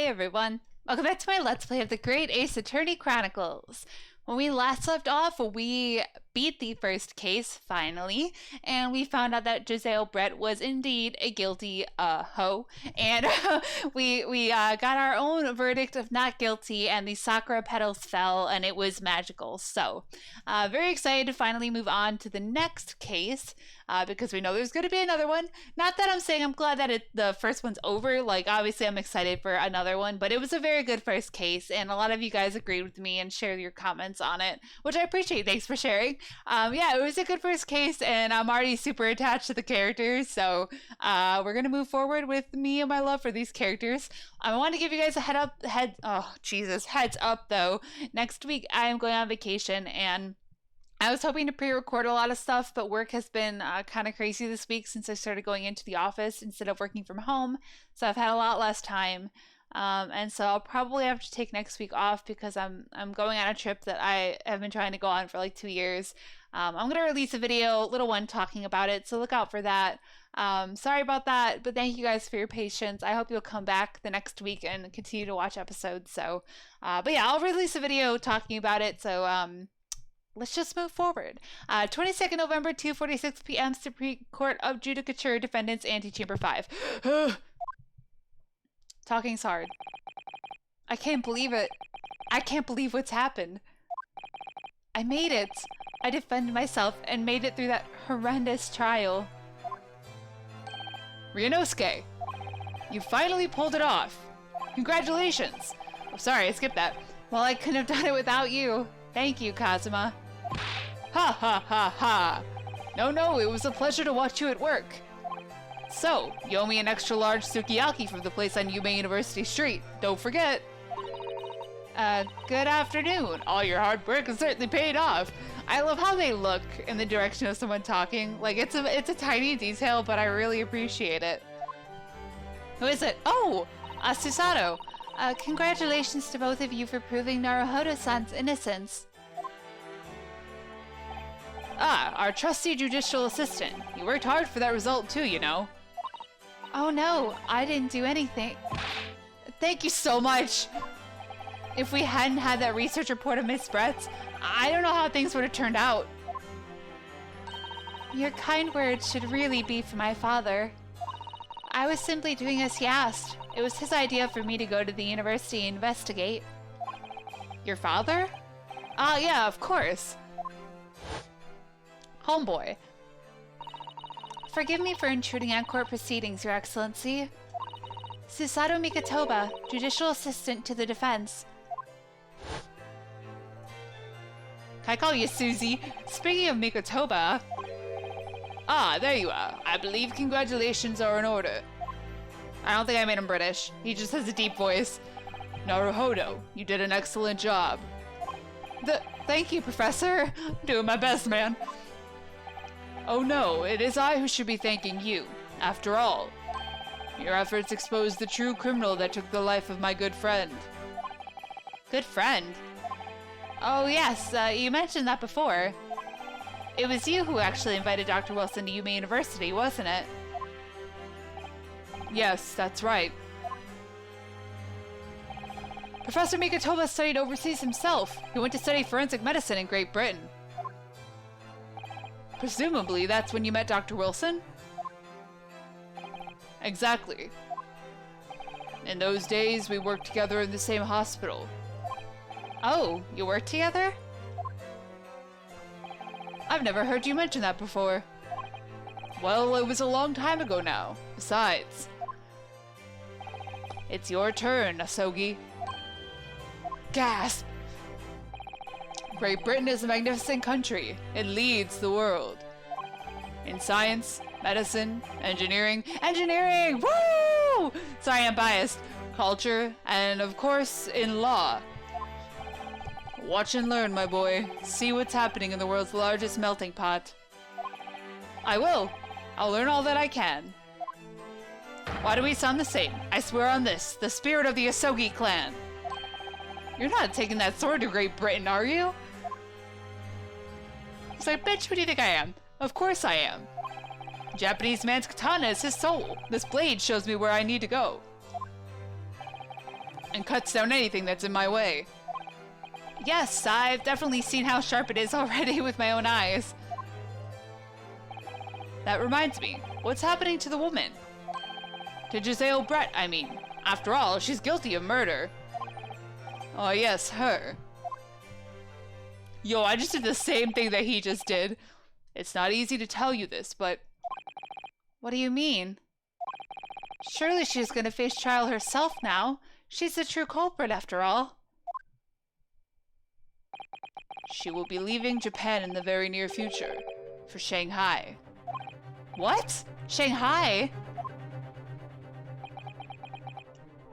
Hey everyone, welcome back to my Let's Play of the Great Ace Attorney Chronicles. When we last left off, we beat the first case, finally, and we found out that Giselle Brett was indeed a guilty hoe, and we got our own verdict of not guilty, and the sakura petals fell, and it was magical. So, very excited to finally move on to the next case, because we know there's going to be another one. Not that I'm saying I'm glad that the first one's over, like, obviously I'm excited for another one, but it was a very good first case, and a lot of you guys agreed with me and shared your comments on it, which I appreciate. Thanks for sharing. Yeah, it was a good first case, and I'm already super attached to the characters, so we're gonna move forward with me and my love for these characters. I want to give you guys a heads up though. Next week I am going on vacation, and I was hoping to pre-record a lot of stuff, but work has been kind of crazy this week since I started going into the office instead of working from home, so I've had a lot less time. And so I'll probably have to take next week off because I'm going on a trip that I have been trying to go on for like 2 years. I'm gonna release a video, little one, talking about it, so look out for that. Sorry about that, but thank you guys for your patience. I hope you'll come back the next week and continue to watch episodes. So, but yeah, I'll release a video talking about it. So, let's just move forward. 22nd November, 2:46 p.m. Supreme Court of Judicature, Defendants, Antechamber 5. Talking's hard. I can't believe it. I can't believe what's happened. I made it. I defended myself and made it through that horrendous trial. Ryunosuke, you finally pulled it off. Congratulations. Oh, sorry, I skipped that. Well, I couldn't have done it without you. Thank you, Kazuma. Ha ha ha ha. No, it was a pleasure to watch you at work. So, you owe me an extra large sukiyaki from the place on Yume University Street. Don't forget. Good afternoon. All your hard work has certainly paid off. I love how they look in the direction of someone talking. Like, it's a tiny detail, but I really appreciate it. Who is it? Oh! Susato. Congratulations to both of you for proving Naruhodo-san's innocence. Ah, our trusty judicial assistant. You worked hard for that result too, you know. Oh no, I didn't do anything. Thank you so much. If we hadn't had that research report of Miss Brett's, I don't know how things would have turned out. Your kind words should really be for my father. I was simply doing as he asked. It was his idea for me to go to the university and investigate. Your father? Yeah, of course. Homeboy. Forgive me for intruding on court proceedings, Your Excellency. Susato Mikotoba, Judicial Assistant to the Defense. Can I call you Susie? Speaking of Mikotoba... Ah, there you are. I believe congratulations are in order. I don't think I made him British. He just has a deep voice. Naruhodo, you did an excellent job. Thank you, Professor. I'm doing my best, man. Oh no, it is I who should be thanking you. After all, your efforts exposed the true criminal that took the life of my good friend. Good friend? Oh yes, you mentioned that before. It was you who actually invited Dr. Wilson to Yume University, wasn't it? Yes, that's right. Professor Mikotoba studied overseas himself. He went to study forensic medicine in Great Britain. Presumably, that's when you met Dr. Wilson? Exactly. In those days, we worked together in the same hospital. Oh, you worked together? I've never heard you mention that before. Well, it was a long time ago now. Besides, it's your turn, Asogi. Gasp! Great Britain is a magnificent country. It leads the world. In science, medicine, engineering... Engineering! Woo! Sorry, I'm biased. Culture, and of course, in law. Watch and learn, my boy. See what's happening in the world's largest melting pot. I will. I'll learn all that I can. Why do we sound the same? I swear on this, the spirit of the Asogi clan. You're not taking that sword to Great Britain, are you? He's like, bitch, who do you think I am? Of course I am. Japanese man's katana is his soul. This blade shows me where I need to go. and cuts down anything that's in my way. Yes, I've definitely seen how sharp it is already with my own eyes. That reminds me, what's happening to the woman? To Giselle Brett, I mean. After all, she's guilty of murder. Oh yes, her. Yo, I just did the same thing that he just did. It's not easy to tell you this, but... What do you mean? Surely she's gonna face trial herself now. She's the true culprit after all. She will be leaving Japan in the very near future. For Shanghai. What? Shanghai?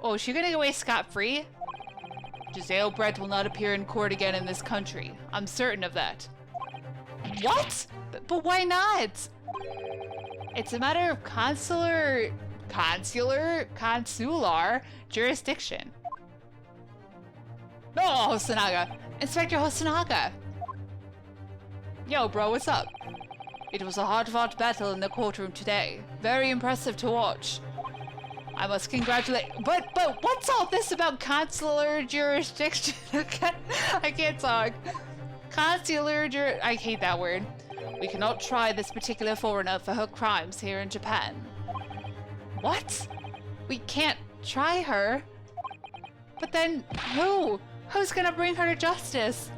Oh, is she gonna get away scot-free? Giselle Brett will not appear in court again in this country. I'm certain of that. What? But why not? It's a matter of consular jurisdiction. No, Hosonaga! Inspector Hosonaga! Yo, bro, what's up? It was a hard-fought battle in the courtroom today. Very impressive to watch. I must congratulate- But what's all this about consular jurisdiction? I can't talk. I hate that word. We cannot try this particular foreigner for her crimes here in Japan. What? We can't try her? But then who? Who's gonna bring her to justice?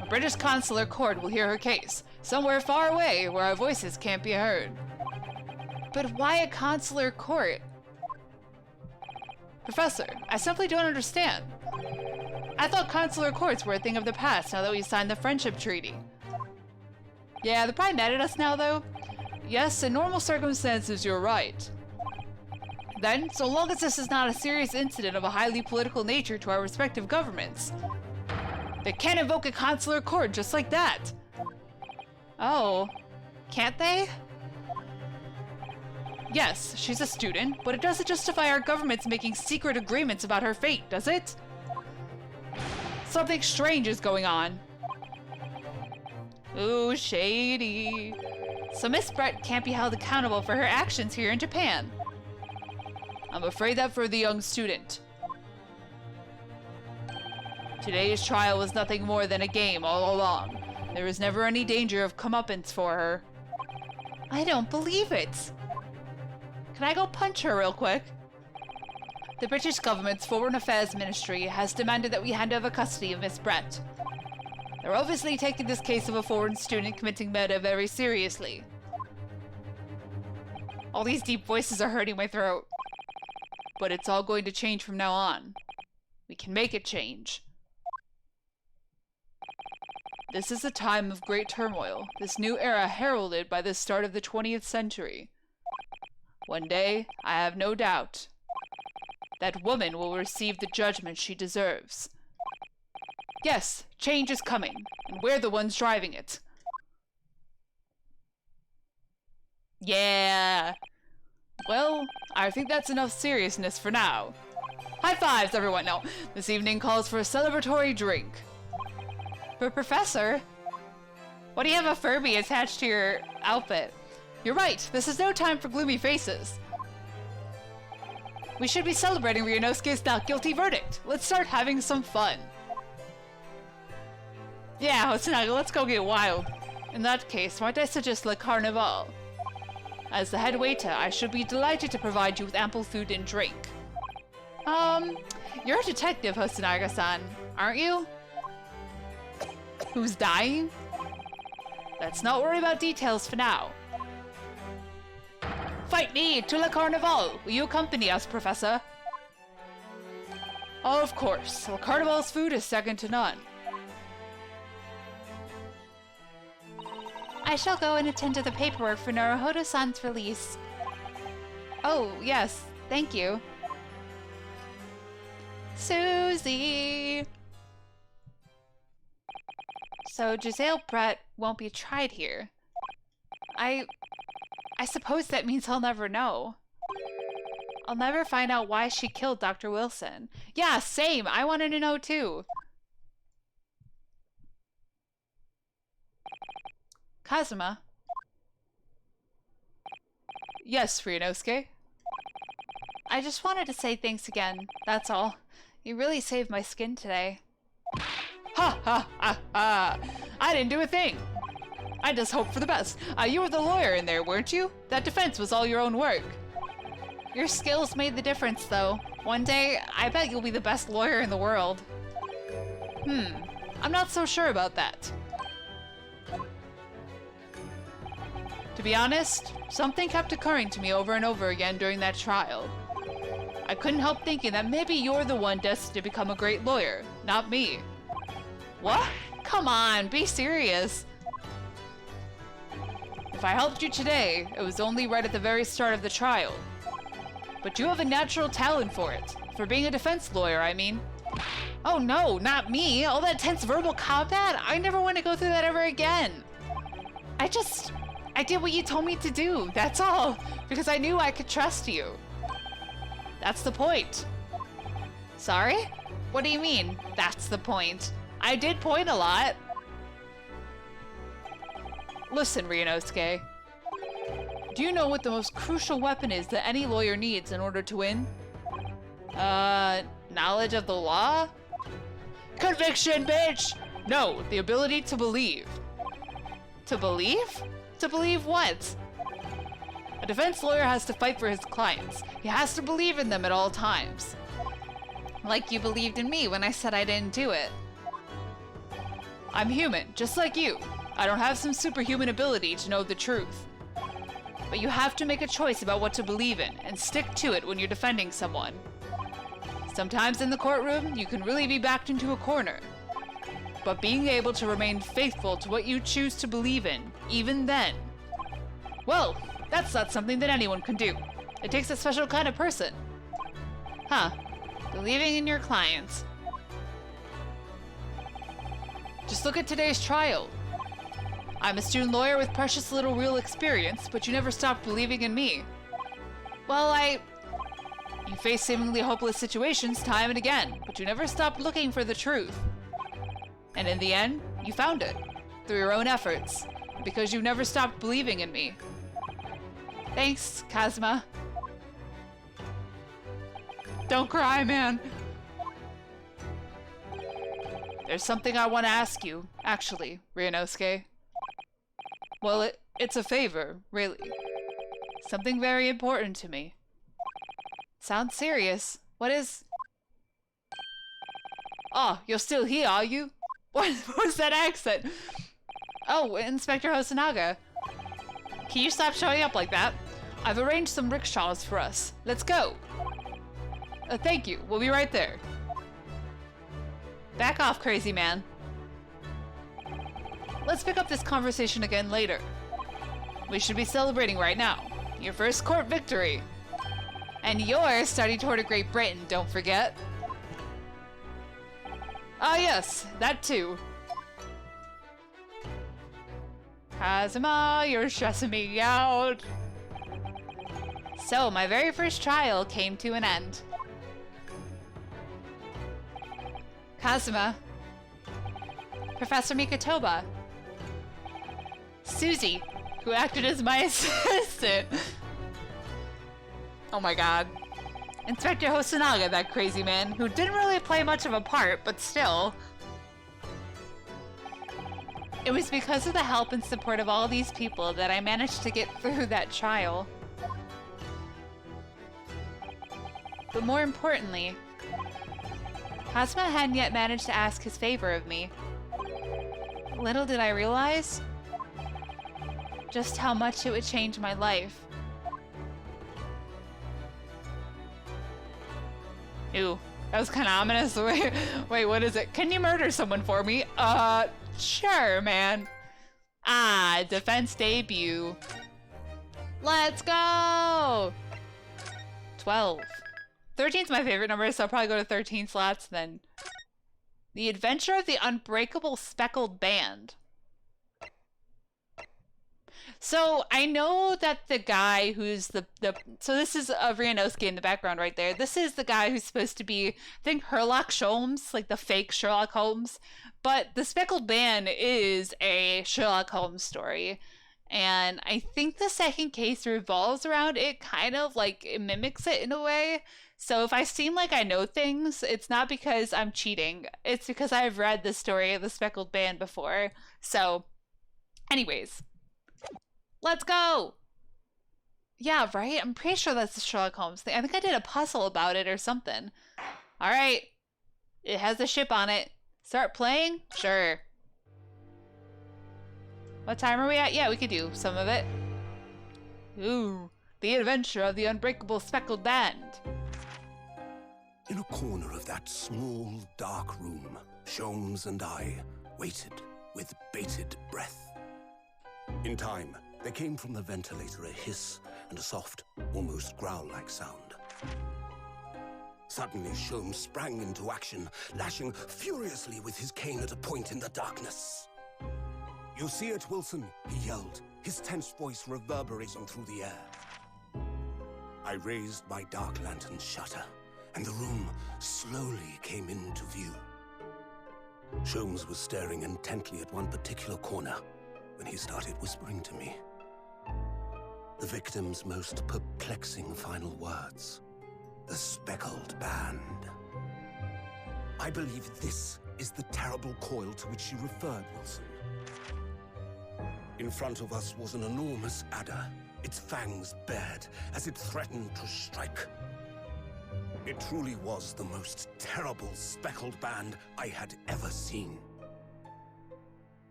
A British consular court will hear her case, somewhere far away where our voices can't be heard. But why a consular court? Professor, I simply don't understand. I thought consular courts were a thing of the past now that we signed the friendship treaty. Yeah, they're probably mad at us now, though. Yes, in normal circumstances, you're right. Then, so long as this is not a serious incident of a highly political nature to our respective governments, they can't invoke a consular court just like that. Oh, can't they? Yes, she's a student, but it doesn't justify our governments making secret agreements about her fate, does it? Something strange is going on. Ooh, shady. So Miss Brett can't be held accountable for her actions here in Japan. I'm afraid that for the young student. Today's trial was nothing more than a game all along. There was never any danger of comeuppance for her. I don't believe it. Can I go punch her real quick? The British government's Foreign Affairs Ministry has demanded that we hand over custody of Miss Brett. They're obviously taking this case of a foreign student committing murder very seriously. All these deep voices are hurting my throat. But it's all going to change from now on. We can make it change. This is a time of great turmoil, this new era heralded by the start of the 20th century. One day, I have no doubt, that woman will receive the judgment she deserves. Yes, change is coming, and we're the ones driving it. Yeah. Well, I think that's enough seriousness for now. High fives, everyone. No, this evening calls for a celebratory drink. But Professor, why do you have a Furby attached to your outfit? You're right, this is no time for gloomy faces. We should be celebrating Ryunosuke's not guilty verdict. Let's start having some fun. Yeah, let's go get wild. In that case, might I suggest Le Carnival? As the head waiter, I should be delighted to provide you with ample food and drink. You're a detective, Hosonaga-san, aren't you? Who's dying? Let's not worry about details for now. Fight me to Le Carnival! Will you accompany us, Professor? Of course. Le Carnival's food is second to none. I shall go and attend to the paperwork for Naruhodo-san's release. Oh, yes. Thank you. Susie! So Giselle Brett won't be tried here. I suppose that means I'll never know. I'll never find out why she killed Dr. Wilson. Yeah, same. I wanted to know too. Kazuma. Yes, Ryunosuke. I just wanted to say thanks again, that's all. You really saved my skin today. Ha ha ha ha! I didn't do a thing! I just hoped for the best. You were the lawyer in there, weren't you? That defense was all your own work. Your skills made the difference, though. One day, I bet you'll be the best lawyer in the world. I'm not so sure about that. To be honest, something kept occurring to me over and over again during that trial. I couldn't help thinking that maybe you're the one destined to become a great lawyer, not me. What? Come on, be serious. If I helped you today, it was only right at the very start of the trial. But you have a natural talent for it. For being a defense lawyer, I mean. Oh no, not me. All that tense verbal combat? I never want to go through that ever again. I did what you told me to do, that's all. Because I knew I could trust you. That's the point. Sorry? What do you mean, that's the point? I did point a lot. Listen, Ryunosuke. Do you know what the most crucial weapon is that any lawyer needs in order to win? Knowledge of the law? Conviction, bitch! No, the ability to believe. To believe? To believe what? A defense lawyer has to fight for his clients. He has to believe in them at all times. Like you believed in me when I said I didn't do it. I'm human, just like you. I don't have some superhuman ability to know the truth. But you have to make a choice about what to believe in, and stick to it when you're defending someone. Sometimes in the courtroom, you can really be backed into a corner. But being able to remain faithful to what you choose to believe in, even then, well, that's not something that anyone can do. It takes a special kind of person. Huh. Believing in your clients. Just look at today's trial. I'm a student lawyer with precious little real experience, but you never stopped believing in me. Well, You face seemingly hopeless situations time and again, but you never stopped looking for the truth. And in the end, you found it, through your own efforts, because you never stopped believing in me. Thanks, Kazuma. Don't cry, man. There's something I want to ask you, actually, Ryunosuke. Well, it's a favor, really. Something very important to me. Sounds serious. What is... Oh, you're still here, are you? What was that accent? Oh, Inspector Hosonaga. Can you stop showing up like that? I've arranged some rickshaws for us. Let's go. Thank you. We'll be right there. Back off, crazy man. Let's pick up this conversation again later. We should be celebrating right now. Your first court victory. And your study tour to Great Britain, don't forget. Ah yes, that too. Kazuma, you're stressing me out. So, my very first trial came to an end. Kazuma. Professor Mikotoba. Susie, who acted as my assistant. Oh my god. Inspector Hosonaga, that crazy man, who didn't really play much of a part, but still. It was because of the help and support of all these people that I managed to get through that trial. But more importantly, Kazuma hadn't yet managed to ask his favor of me. Little did I realize just how much it would change my life. Ew, that was kind of ominous. Wait, what is it? Can you murder someone for me? Sure, man. Ah, defense debut. Let's go! 12. 13's my favorite number, so I'll probably go to 13 slots then. The Adventure of the Unbreakable Speckled Band. So I know that the guy who's so this is Ryunosuke in the background right there. This is the guy who's supposed to be, I think, Sherlock Holmes, like the fake Sherlock Holmes. But the Speckled Band is a Sherlock Holmes story. And I think the second case revolves around it, kind of like it mimics it in a way. So if I seem like I know things, it's not because I'm cheating. It's because I've read the story of the Speckled Band before. So, anyways, let's go! Yeah, right? I'm pretty sure that's the Sherlock Holmes thing. I think I did a puzzle about it or something. All right. It has a ship on it. Start playing? Sure. What time are we at? Yeah, we could do some of it. Ooh, the adventure of the Unbreakable Speckled Band. In a corner of that small, dark room, Sholmes and I waited with bated breath. In time, there came from the ventilator a hiss and a soft, almost growl-like sound. Suddenly, Sholmes sprang into action, lashing furiously with his cane at a point in the darkness. "You see it, Wilson?" he yelled, his tense voice reverberating through the air. I raised my dark lantern's shutter, and the room slowly came into view. Sholmes was staring intently at one particular corner when he started whispering to me. The victim's most perplexing final words. The Speckled Band. I believe this is the terrible coil to which you referred, Wilson. In front of us was an enormous adder, its fangs bared as it threatened to strike. It truly was the most terrible Speckled Band I had ever seen.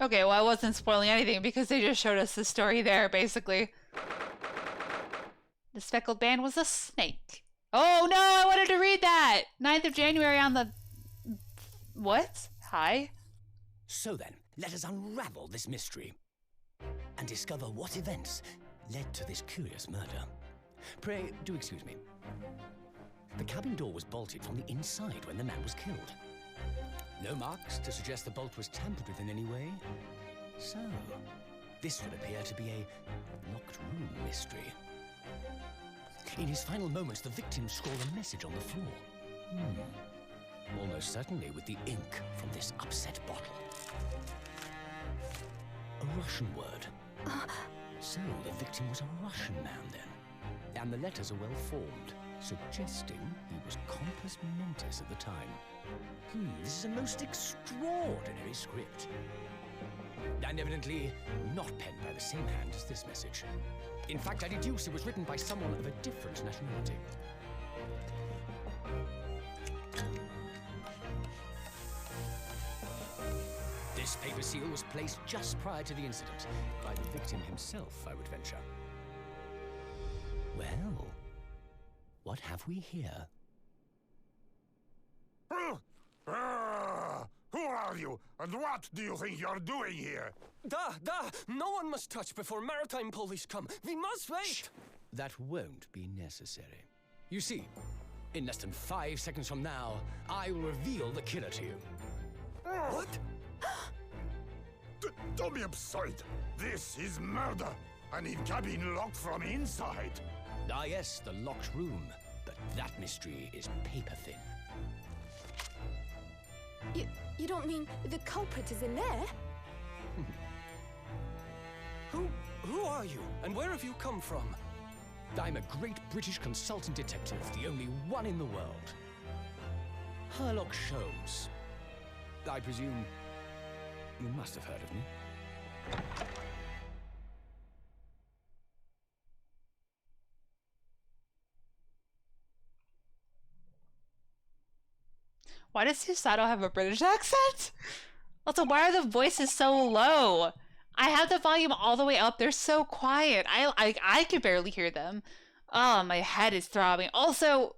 Okay, well, I wasn't spoiling anything because they just showed us the story there, basically. The Speckled Band was a snake. Oh no, I wanted to read that! 9th of January on the... What? Hi? So then, let us unravel this mystery and discover what events led to this curious murder. Pray, do excuse me. The cabin door was bolted from the inside when the man was killed. No marks to suggest the bolt was tampered with in any way. So, this would appear to be a locked room mystery. In his final moments, the victim scrawled a message on the floor. Almost certainly with the ink from this upset bottle. A Russian word. So the victim was a Russian man then. And the letters are well formed, suggesting he was compos mentis at the time. This is a most extraordinary script. And evidently not penned by the same hand as this message. In fact, I deduce it was written by someone of a different nationality. This paper seal was placed just prior to the incident, by the victim himself, I would venture. Well, what have we here? Who are you, and what do you think you're doing here? No one must touch before maritime police come. We must wait. Shh. That won't be necessary. You see, in less than 5 seconds from now, I will reveal the killer to you. What? Don't be absurd. This is murder. And in cabin locked from inside. Ah yes, the locked room. But that mystery is paper thin. You don't mean the culprit is in there? Who are you, and where have you come from? I'm a great British consultant detective, the only one in the world. Sherlock Holmes. I presume you must have heard of me. Why does Susato have a British accent? Also, why are the voices so low? I have the volume all the way up. They're so quiet. I can barely hear them. Oh, my head is throbbing. Also,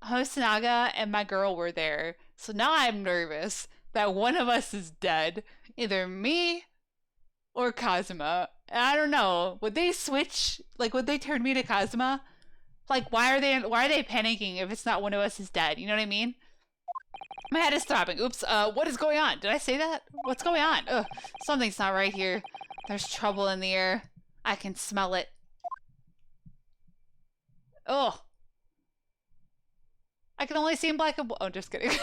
Hosonaga and my girl were there. So now I'm nervous that one of us is dead. Either me or Kazuma. And I don't know. Would they switch? Like, would they turn me to Kazuma? Like, why are they panicking if it's not one of us is dead? You know what I mean? My head is throbbing. Oops, what is going on? Did I say that? What's going on? Ugh, something's not right here. There's trouble in the air. I can smell it. Oh. I can only see in black and white. Oh, just kidding.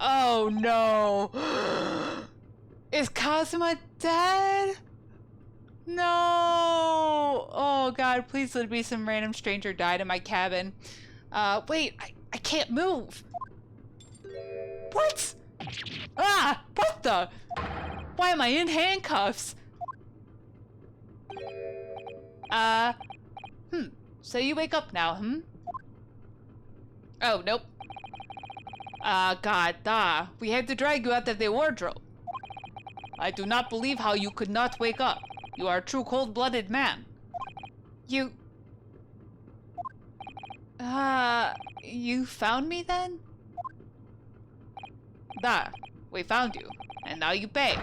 Oh no! Is Kazuma dead? No! Oh god, please let it be some random stranger died in my cabin. Wait, I can't move! What? Ah! What the? Why am I in handcuffs? So you wake up now, Oh, nope. God, we had to drag you out of the wardrobe. I do not believe how you could not wake up. You are a true cold-blooded man. You found me then? We found you, and now you pay.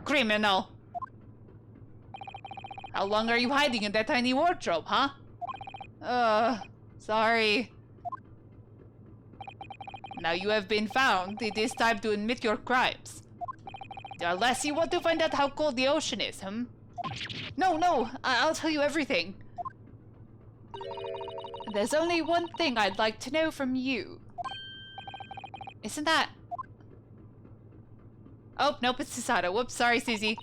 Criminal! How long are you hiding in that tiny wardrobe, huh? Sorry. Now you have been found, it is time to admit your crimes. Unless you want to find out how cold the ocean is, No, I'll tell you everything. There's only one thing I'd like to know from you. Isn't that... Oh, nope, it's Susato. Whoops, sorry, Susie.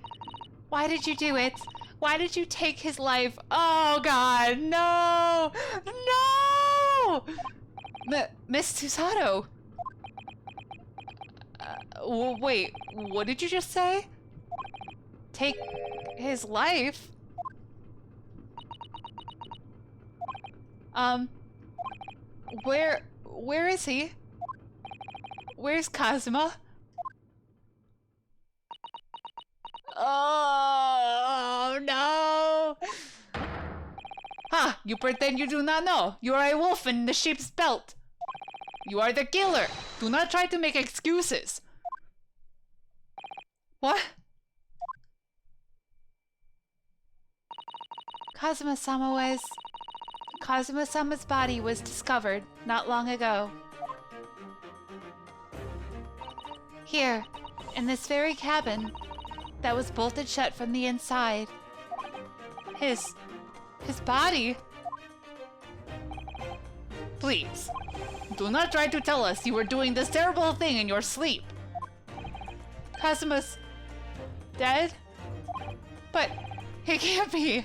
Why did you do it? Why did you take his life? Oh, God, no! No! Miss Susato. Wait, what did you just say? Take his life? Where is he? Where's Kazuma? Oh, no! Ha! You pretend you do not know. You are a wolf in the sheep's belt. You are the killer. Do not try to make excuses. What? Kazuma-sama's body was discovered not long ago. Here, in this very cabin that was bolted shut from the inside. His body? Please, do not try to tell us you were doing this terrible thing in your sleep. Kazuma's dead? But he can't be.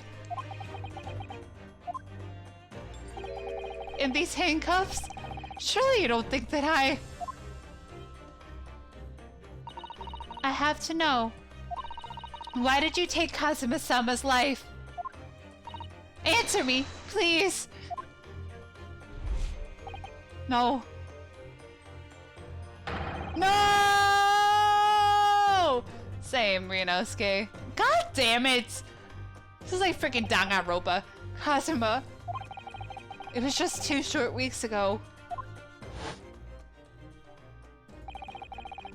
In these handcuffs? Surely you don't think that I have to know. Why did you take Kazuma-sama's life? Answer me, please. No. No! Same, Ryunosuke. God damn it! This is like freaking Danganronpa. Kazuma. It was just 2 short weeks ago.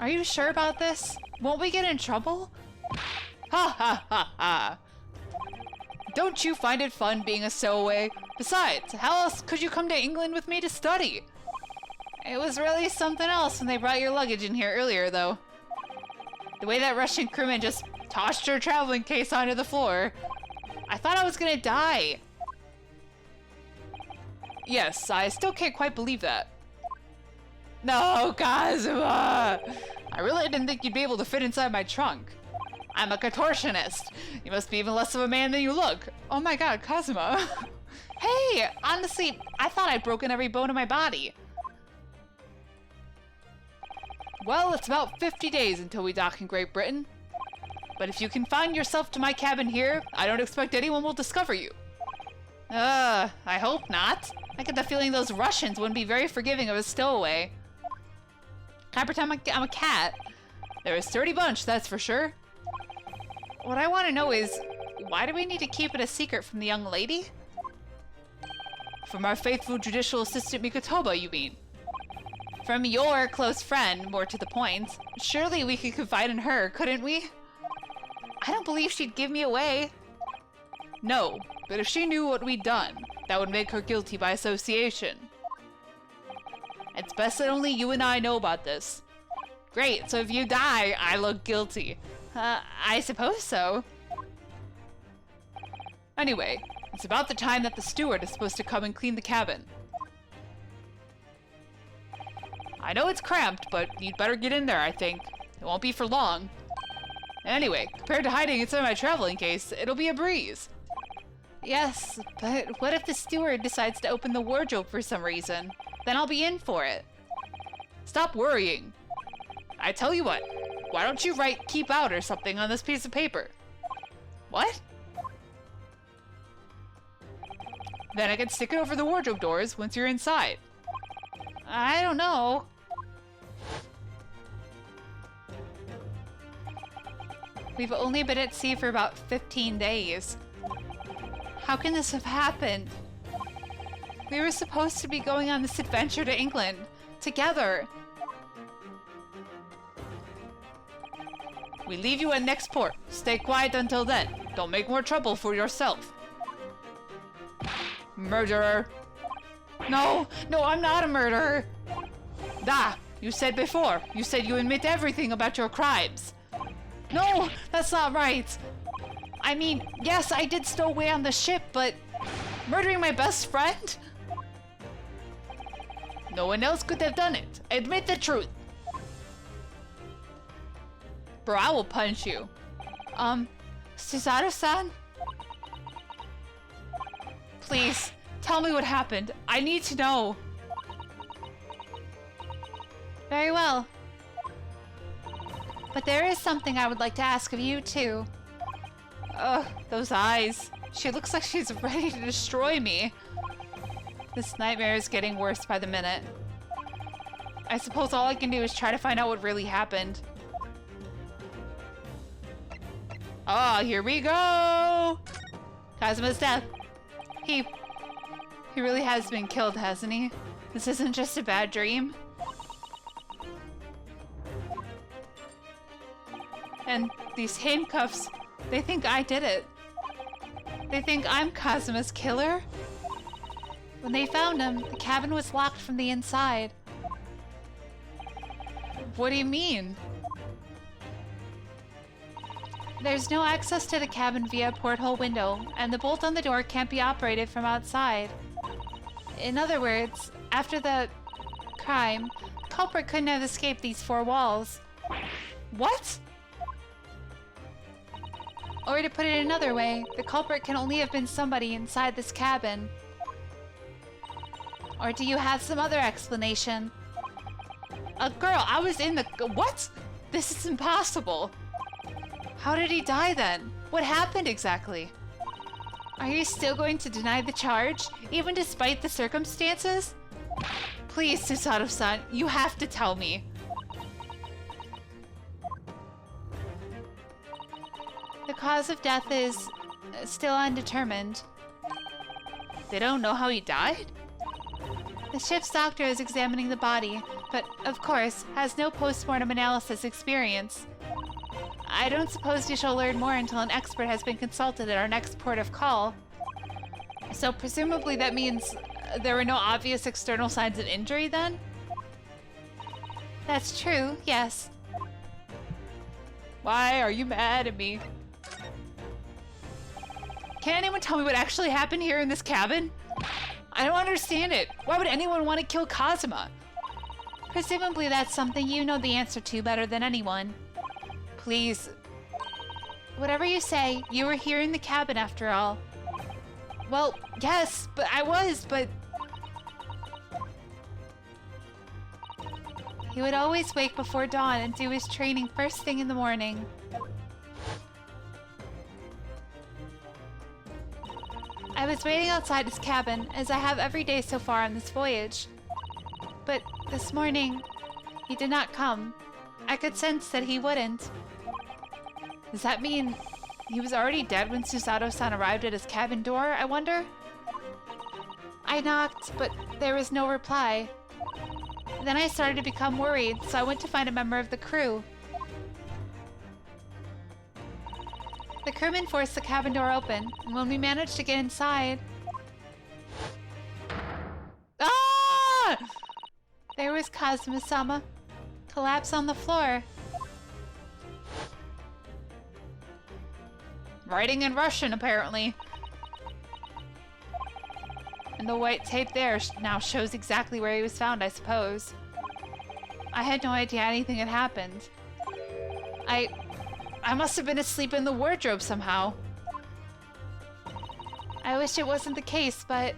Are you sure about this? Won't we get in trouble? Ha ha ha ha! Don't you find it fun being a stowaway? Besides, how else could you come to England with me to study? It was really something else when they brought your luggage in here earlier, though. The way that Russian crewman just tossed your traveling case onto the floor. I thought I was gonna die. Yes, I still can't quite believe that. No, Kazuma! I really didn't think you'd be able to fit inside my trunk. I'm a contortionist. You must be even less of a man than you look. Oh my god, Kazuma. Hey, honestly, I thought I'd broken every bone in my body. Well, it's about 50 days until we dock in Great Britain. But if you confine yourself to my cabin here, I don't expect anyone will discover you. I hope not. I get the feeling those Russians wouldn't be very forgiving of a stowaway. Can I pretend I'm a cat? They're a sturdy bunch, that's for sure. What I want to know is, why do we need to keep it a secret from the young lady? From our faithful judicial assistant Mikotoba, you mean? From your close friend, more to the point. Surely we could confide in her, couldn't we? I don't believe she'd give me away. No, but if she knew what we'd done, that would make her guilty by association. It's best that only you and I know about this. Great, so if you die, I look guilty. I suppose so. Anyway, it's about the time that the steward is supposed to come and clean the cabin. I know it's cramped, but you'd better get in there, I think. It won't be for long. Anyway, compared to hiding inside my traveling case, it'll be a breeze. Yes, but what if the steward decides to open the wardrobe for some reason? Then I'll be in for it. Stop worrying. I tell you what, why don't you write keep out or something on this piece of paper? What? Then I can stick it over the wardrobe doors once you're inside. I don't know. We've only been at sea for about 15 days. How can this have happened? We were supposed to be going on this adventure to England, together. We leave you at next port. Stay quiet until then. Don't make more trouble for yourself. Murderer. No, I'm not a murderer. Da, you said before. You said you admit everything about your crimes. No, that's not right. I mean, yes, I did stow away on the ship, but murdering my best friend? No one else could have done it. Admit the truth. Bro, I will punch you. Suzaru-san? Please, tell me what happened. I need to know. Very well. But there is something I would like to ask of you, too. Ugh, those eyes. She looks like she's ready to destroy me. This nightmare is getting worse by the minute. I suppose all I can do is try to find out what really happened. Ah, here we go! Kazuma's death. He really has been killed, hasn't he? This isn't just a bad dream. And these handcuffs, they think I did it. They think I'm Kazuma's killer. When they found him, the cabin was locked from the inside. What do you mean? There's no access to the cabin via a porthole window, and the bolt on the door can't be operated from outside. In other words, after the crime, the culprit couldn't have escaped these four walls. What? Or to put it another way, the culprit can only have been somebody inside this cabin. Or do you have some other explanation? Girl, I was in the... What? This is impossible. How did he die then? What happened exactly? Are you still going to deny the charge, even despite the circumstances? Please, Susato-san, you have to tell me. The cause of death is still undetermined. They don't know how he died? The ship's doctor is examining the body, but of course, has no post-mortem analysis experience. I don't suppose you shall learn more until an expert has been consulted at our next port of call. So presumably that means there were no obvious external signs of injury then? That's true, yes. Why are you mad at me? Can anyone tell me what actually happened here in this cabin? I don't understand it. Why would anyone want to kill Kazuma? Presumably that's something you know the answer to better than anyone. Please. Whatever you say, you were here in the cabin after all. Well, yes, but I was, but... He would always wake before dawn and do his training first thing in the morning. I was waiting outside his cabin, as I have every day so far on this voyage. But this morning, he did not come. I could sense that he wouldn't. Does that mean he was already dead when Susato-san arrived at his cabin door, I wonder? I knocked, but there was no reply. Then I started to become worried, so I went to find a member of the crew. The crewman forced the cabin door open, and when we managed to get inside... Ah! There was Kazuma-sama, collapsed on the floor. Writing in Russian, apparently. And the white tape there now shows exactly where he was found, I suppose. I had no idea anything had happened. I must have been asleep in the wardrobe somehow. I wish it wasn't the case, but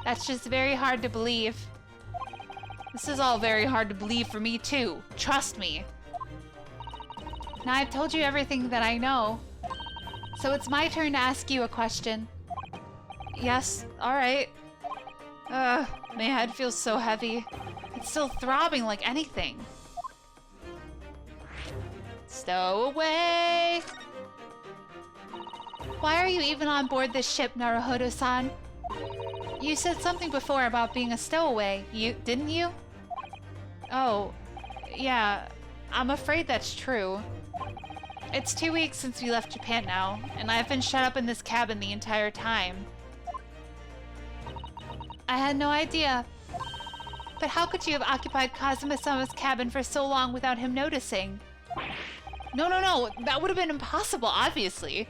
that's just very hard to believe. This is all very hard to believe for me too. Trust me. Now I've told you everything that I know. So it's my turn to ask you a question. Yes, alright. My head feels so heavy. It's still throbbing like anything. Stow away! Why are you even on board this ship, Naruhodo-san? You said something before about being a stowaway, didn't you? Oh, yeah, I'm afraid that's true. It's 2 weeks since we left Japan now, and I've been shut up in this cabin the entire time. I had no idea. But how could you have occupied Kazuma-sama's cabin for so long without him noticing? No, that would have been impossible, obviously.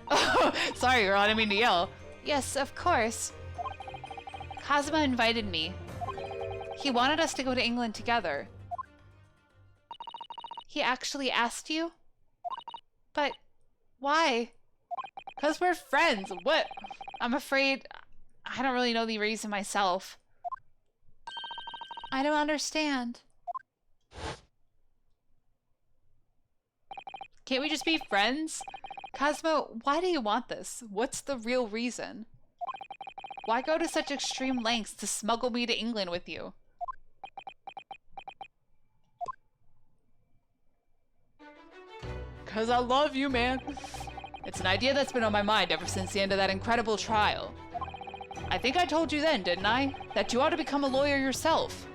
Oh, sorry, Ron, I didn't mean to yell. Yes, of course. Kazuma invited me. He wanted us to go to England together. He actually asked you? But why? 'Cause we're friends. What? I'm afraid I don't really know the reason myself. I don't understand. Can't we just be friends? Kazuma, why do you want this? What's the real reason? Why go to such extreme lengths to smuggle me to England with you? 'Cause I love you, man. It's an idea that's been on my mind ever since the end of that incredible trial. I think I told you then, didn't I? That you ought to become a lawyer yourself.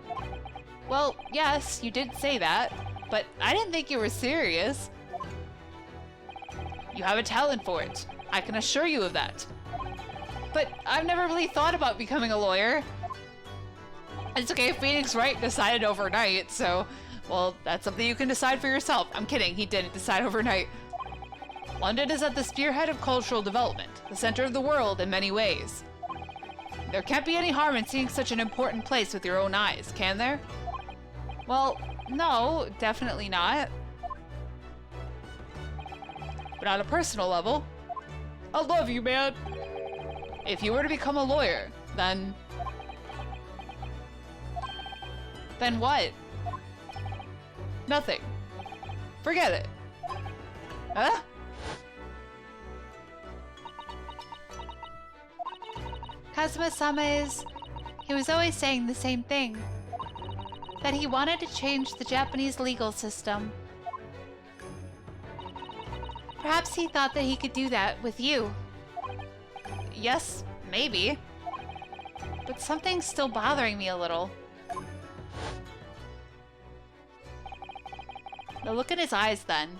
Well, yes, you did say that, but I didn't think you were serious. You have a talent for it. I can assure you of that. But I've never really thought about becoming a lawyer. It's okay, Phoenix Wright decided overnight, so, well, that's something you can decide for yourself. I'm kidding, he didn't decide overnight. London is at the spearhead of cultural development, the center of the world in many ways. There can't be any harm in seeing such an important place with your own eyes, can there? Well, no, definitely not. But on a personal level, I love you, man. If you were to become a lawyer, then... Then what? Nothing. Forget it. Huh? Kazuma-sama he was always saying the same thing. That he wanted to change the Japanese legal system. Perhaps he thought that he could do that with you. Yes, maybe. But something's still bothering me a little. Now look at his eyes then.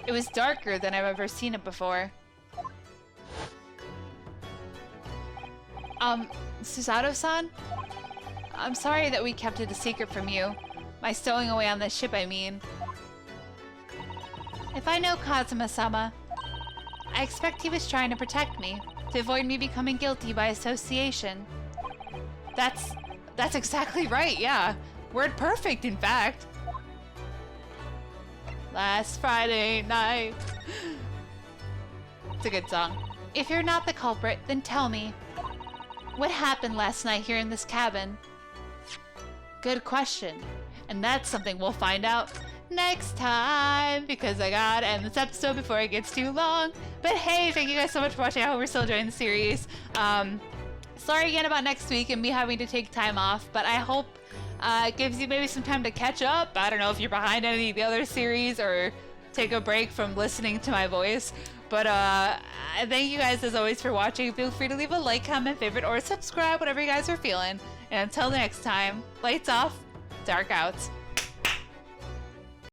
It was darker than I've ever seen it before. Susato-san? I'm sorry that we kept it a secret from you. My stowing away on this ship, I mean. If I know Kazuma-sama, I expect he was trying to protect me, to avoid me becoming guilty by association. That's exactly right, yeah. Word perfect, in fact. Last Friday night. It's a good song. If you're not the culprit, then tell me. What happened last night here in this cabin? Good question. And that's something we'll find out next time, because I gotta end this episode before it gets too long. But hey, thank you guys so much for watching. I hope we're still enjoying the series. Sorry again about next week and me having to take time off, but I hope it gives you maybe some time to catch up. I don't know if you're behind any of the other series or take a break from listening to my voice. But thank you guys as always for watching. Feel free to leave a like, comment, favorite, or subscribe, whatever you guys are feeling. And until next time, lights off, dark out.